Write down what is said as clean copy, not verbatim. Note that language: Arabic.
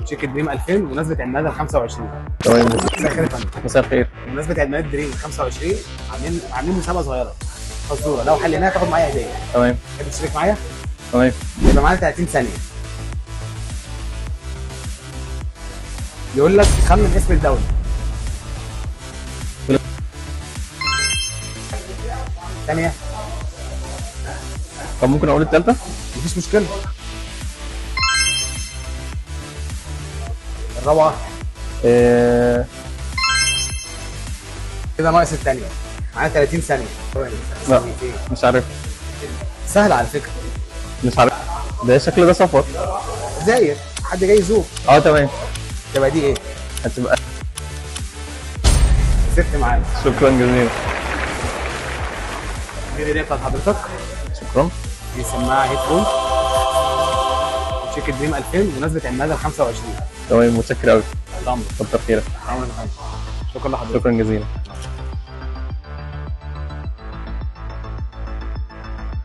شركه دريم 2000 بمناسبه عيد ميلاد ال 25. تمام. مساء الخير يا فندم. مساء الخير. بمناسبه عيد ميلاد دريم 25 عاملين مسابقه صغيره فزوره، لو حليناها تاخد معايا هديه. تمام. تحب تشترك معايا؟ تمام. يبقى معانا 30 ثانيه. يقول لك خمن اسم الدوله. ثانيه. طب ممكن اقول الثالثه؟ مفيش مشكله. الرابعه. كده ناقص الثانيه. معانا 30 ثانيه. لا مش عارف. سهل على فكره. مش عارف. ده الشكل ده سفر. زاير، حد جاي يزور. تمام. تبقى دي ايه؟ هتبقى. ست معانا. شكرا جزيلا. دي الهديه بتاعت حضرتك. شكرا. دي سماعه هيدفون شركه دريم 2000 بمناسبه عيد ميلاد ال 25. تمام، متشكر قوي. طبعا. كتر خيرك. شكرا لحضرتك. شكرا جزيلا.